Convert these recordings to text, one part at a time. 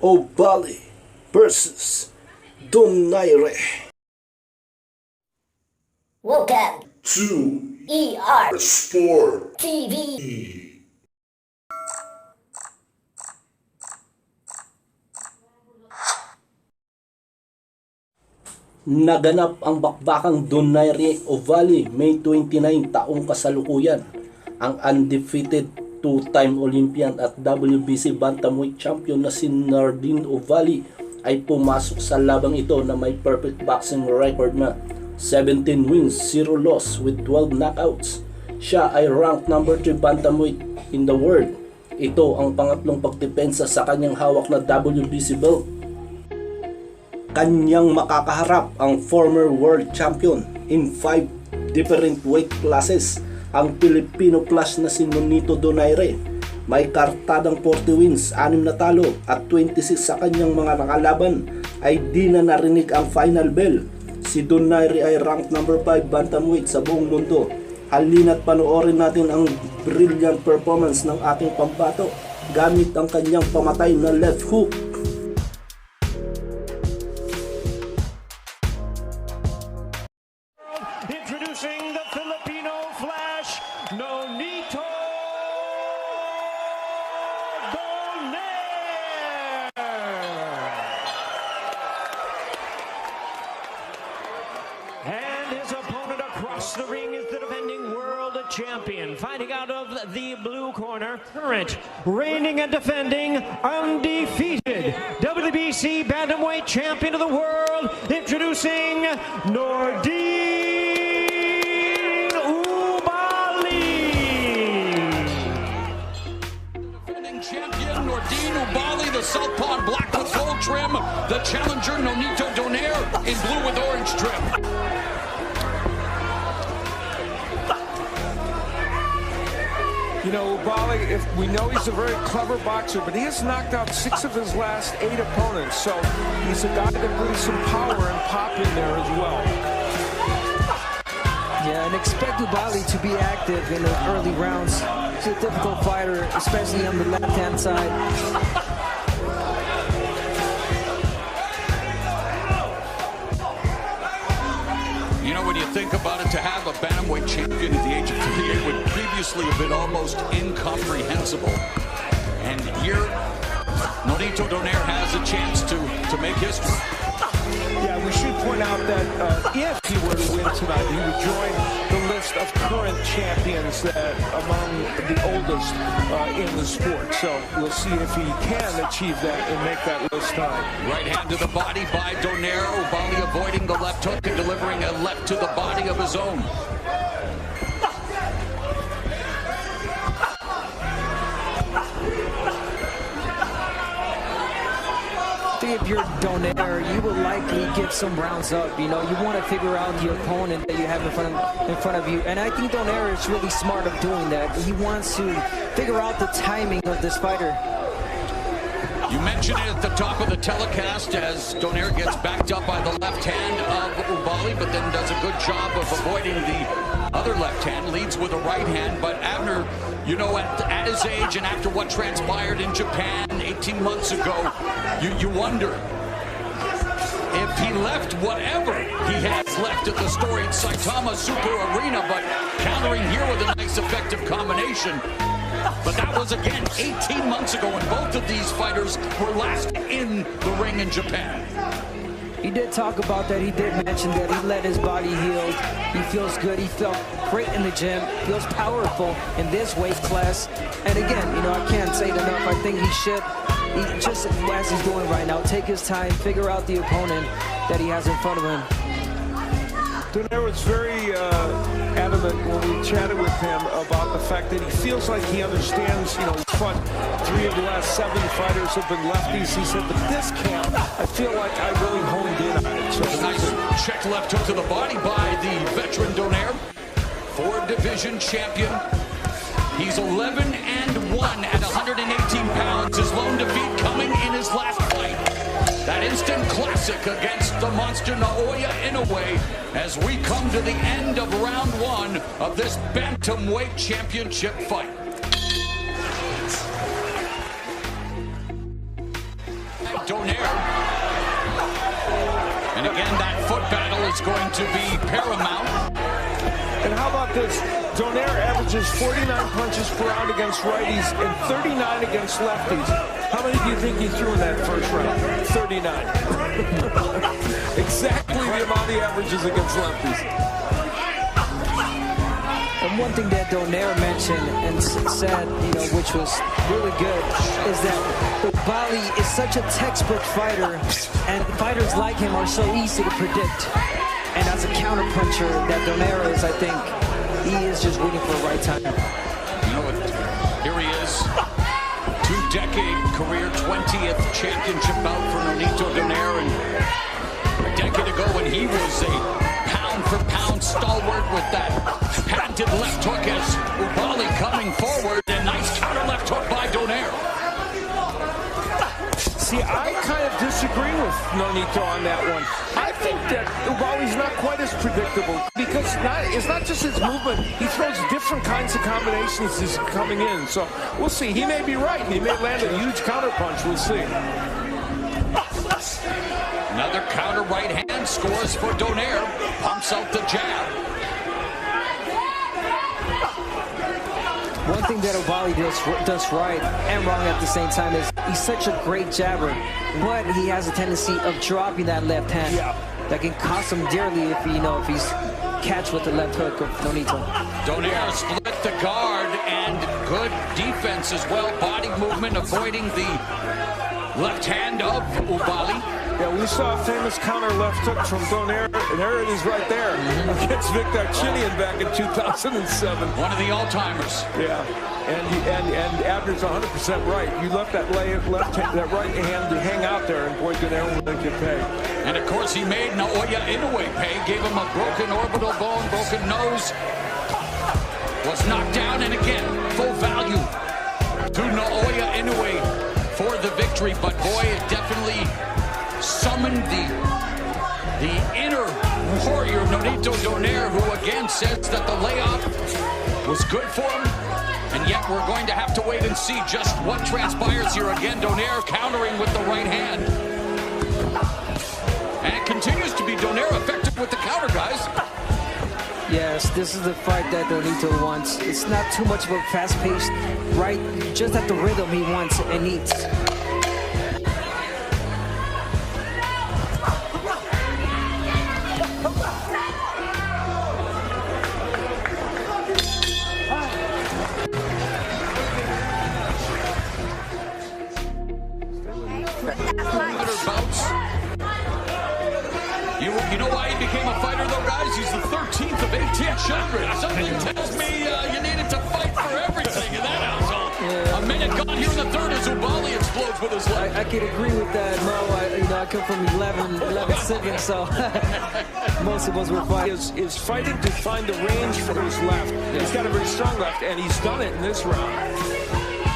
Oubaali versus Donaire. Welcome to ER Sport TV. Naganap ang bakbakang Donaire Oubaali May 29 taong kasalukuyan. Ang undefeated two-time Olympian at WBC Batamweight Champion na si NORDINE Oubaali ay pumasok sa labang ito na may perfect boxing record na 17 wins, 0 loss with 12 knockouts. Siya ay ranked number 3 bantamweight in the world. Ito ang pangatlong pagdepensa sa kanyang hawak na WBC belt. Kanyang makakaharap ang former world champion in 5 different weight classes, ang Filipino Flash na si NONITO Doniare. May kartadang 40 wins, 6 na talo at 26 sa kanyang mga nakalaban ay di na narinig ang final bell. Si Donaire ay ranked number 5 bantamweight sa buong mundo. Halina't panoorin natin ang brilliant performance ng ating pambato gamit ang kanyang pamatay na left hook. Introducing the Filipino Flash, Nonito Donaire. And his opponent across the ring is the defending world champion. Fighting out of the blue corner, current reigning and defending undefeated WBC Bantamweight Champion of the world, introducing NORDINE Oubaali. Defending champion NORDINE Oubaali, the southpaw in black with gold trim. The challenger Nonito Donaire in blue with orange trim. You know, Oubaali, if we know he's a very clever boxer, but he has knocked out 6 of his last 8 opponents, so he's a guy that brings some power and pop in there as well. Yeah, and expect Oubaali to be active in the early rounds. He's a difficult fighter, especially on the left-hand side. You know, when you think about it, to have a bantamweight champion at the age of 38 would previously have been almost incomprehensible. And here, Nonito Donaire has a chance to make history. Yeah, we should point out that if he were to win tonight, he would join the list of current champions that among the oldest in the sport. So we'll see if he can achieve that and make that list tonight. Right hand to the body by Donaire. Oubaali avoiding the left hook and delivering a left to the body of his own. If you're Donaire, you will likely give some rounds up. You know, you want to figure out the opponent that you have in front of you. And I think Donaire is really smart of doing that. He wants to figure out the timing of this fighter. You mentioned it at the top of the telecast as Donaire gets backed up by the left hand of Oubaali, but then does a good job of avoiding the other left hand, leads with a right hand. But Abner, you know, at his age and after what transpired in Japan 18 months ago, you wonder if he left whatever he has left at the storied Saitama Super Arena, but countering here with a nice effective combination. But that was, again, 18 months ago, and both of these fighters were last in the ring in Japan. He did talk about that. He did mention that he let his body heal. He feels good. He felt great in the gym. Feels powerful in this weight class. And again, you know, I can't say it enough. I think he should, just as he's doing right now, take his time, figure out the opponent that he has in front of him. Donaire was very adamant when we chatted with him about the fact that he feels like he understands, you know, front 3 of the last 7 fighters have been lefties. He said, but this camp, I feel like I really honed in on it. So Nice check left hook to the body by the veteran Donaire, 4 division champion. He's 11-1 at 118 pounds. His lone defeat coming in his last fight. That instant classic against the monster Naoya Inoue as we come to the end of round 1 of this Bantamweight Championship fight. Donaire. And again, that foot battle is going to be paramount. And how about this? Donaire averages 49 punches per round against righties and 39 against lefties. How many do you think he threw in that first round? 39. Exactly the amount he averages against lefties. And one thing that Donaire mentioned and said, which was really good, is that Oubaali is such a textbook fighter, and fighters like him are so easy to predict. And as a counterpuncher that Donaire is, I think he is just waiting for the right time. You know what? Here he is. 2-decade career, 20th championship bout for Nonito Donaire. And a decade ago when he was a pound-for-pound stalwart with that patented left hook as Oubaali coming forward. And nice counter left hook by Donaire. See, I kind of disagree with Nonito on that one. I think that Oubaali's not quite as predictable because it's not just his movement. He throws different kinds of combinations as he's coming in. So we'll see. He may be right. He may land a huge counter punch. We'll see. Another counter right hand scores for Donaire. Pumps out the jab. One thing that Oubaali does right and wrong at the same time is he's such a great jabber, but he has a tendency of dropping that left hand. That can cost him dearly if he's catch with the left hook of Nonito. Donaire split the guard and good defense as well. Body movement avoiding the left hand of Oubaali. Yeah, we saw a famous counter left hook from Donaire, and there it is right there against Victor Chinian back in 2007. One of the all-timers. Yeah, and Abner's 100% right. You left that that right hand to hang out there, and boy, Donaire will make you pay. And of course, he made Naoya Inoue pay. Gave him a broken orbital bone, broken nose. Was knocked down, and again, full value to Naoya Inoue for the victory. But boy, it definitely summoned the inner warrior Nonito Donaire, who again says that the layoff was good for him, and yet we're going to have to wait and see just what transpires here. Again, Donaire countering with the right hand, and it continues to be Donaire effective with the counter, guys. Yes, this is the fight that Nonito wants. It's not too much of a fast-paced, right? Just at the rhythm he wants and needs. You know why he became a fighter, though, guys? He's the 13th of 1800. Something tells me you needed to fight for everything in that household. A minute gone here in the third as Oubaali explodes with his left. I could agree with that, Mo. I come from 11-7, so most of us were fighting. Is fighting to find the range for his left. He's got a very strong left, and he's done it in this round.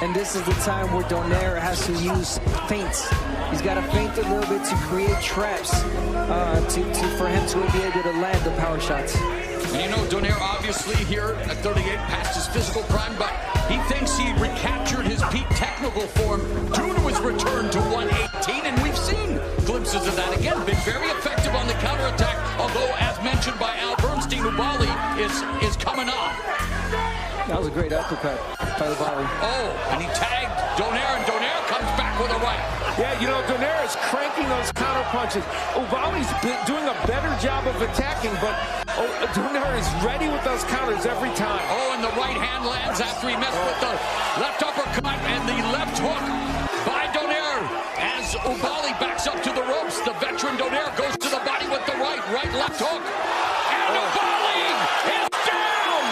And this is the time where Donaire has to use feints. He's got to feint a little bit to create traps for him to be able to land the power shots. And you know, Donaire obviously here at 38 past his physical prime, but he thinks he recaptured his peak technical form due to his return to 118, and we've seen glimpses of that again. Been very effective on the counterattack, although, as mentioned by Al Bernstein, Oubaali is coming up. That was a great uppercut by Oubaali. Oh, and he tagged Donaire, and Donaire comes back with a right. Yeah, you know, Donaire is cranking those counter punches. Oubaali's doing a better job of attacking, but Donaire is ready with those counters every time. Oh, and the right hand lands after he missed with the left uppercut and the left hook by Donaire. As Oubaali backs up to the ropes, the veteran Donaire goes to the body with the right left hook. And Oubaali is down!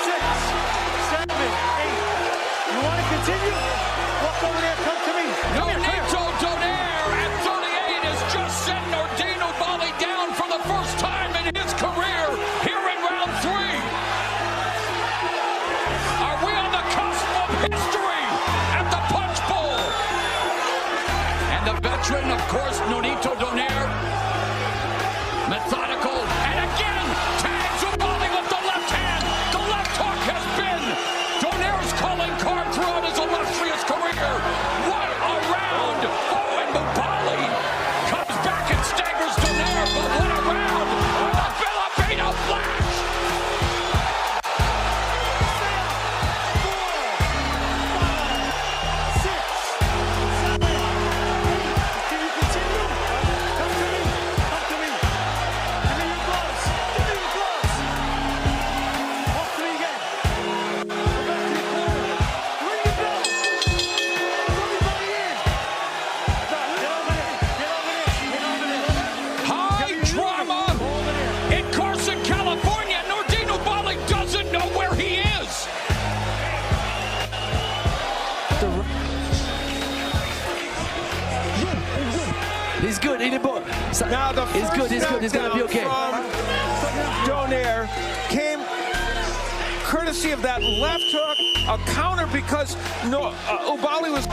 6, 7, 8. You want to continue? Walk over there, come to me. Nonito Donaire at 38 has just sent NORDINE OUBAALI down for the first time in his career here in round 3. Are we on the cusp of history at the Punch Bowl? And the veteran, of course, Nonito Donaire, methodical, and again tags Oubaali with the left hand. The left hook has been Donaire's calling card throughout his illustrious Now the It's good, it's good, it's gonna be okay. Donaire came courtesy of that left hook, a counter because Oubaali was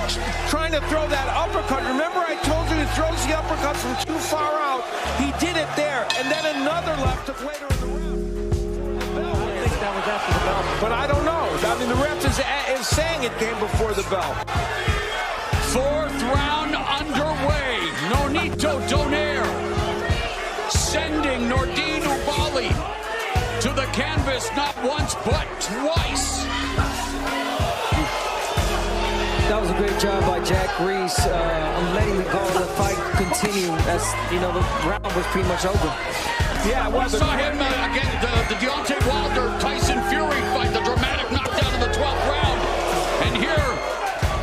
trying to throw that uppercut. Remember I told you he throws the uppercut from too far out. He did it there, and then another left hook later in the round. I think that was after the bell. But I don't know. I mean, the ref is saying it came before the bell. Fourth round underway. Nonito Donaire sending NORDINE OUBAALI to the canvas not once but twice. That was a great job by Jack Reese on letting the fight continue as, you know, the round was pretty much over. Yeah, well, We saw him again, the Deontay Wilder-Tyson Fury fight, the dramatic knockdown in the 12th round. And here,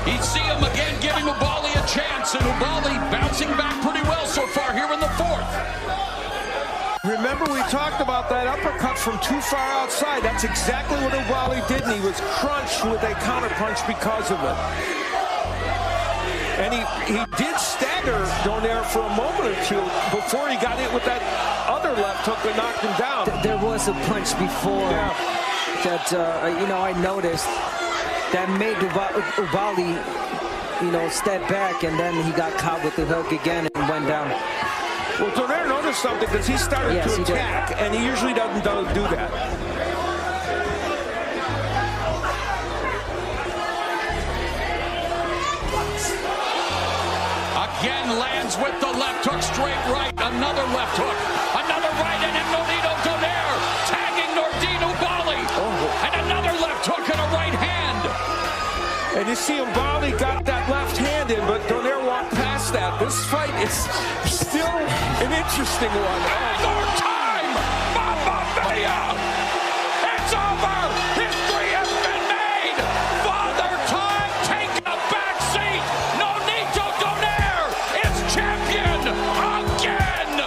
you see him again giving Oubaali a chance, and Oubaali bouncing back pretty well so far here in the 4th. remember we talked about that uppercut from too far outside. That's exactly what Oubaali did, and he was crunched with a counterpunch because of it. And he did stagger Donaire for a moment or two before he got hit with that other left hook that knocked him down. There was a punch before that, you know, I noticed that made Oubaali, you know, step back, and then he got caught with the hook again and went down. Well, Donaire noticed something because he started to attack, and he usually doesn't do that. Again lands with the left hook, straight right, another left hook, another right, and then Nonito Donaire tagging NORDINE OUBAALI, and another left hook and a right hand. And you see Oubaali got that left hand in, but Donaire walked past that. This fight is still an interesting one. And more time! Mamma Mia! It's over! History has been made! Father Time taking a back seat! Nonito Donaire is champion again!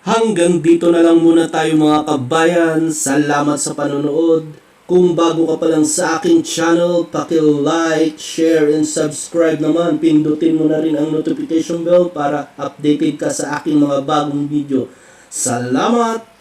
Hanggang dito na lang muna tayo mga kabayan. Salamat sa panonood. Kung bago ka pa lang sa aking channel, paki-like, share, and subscribe naman. Pindutin mo na rin ang notification bell para updated ka sa aking mga bagong video. Salamat!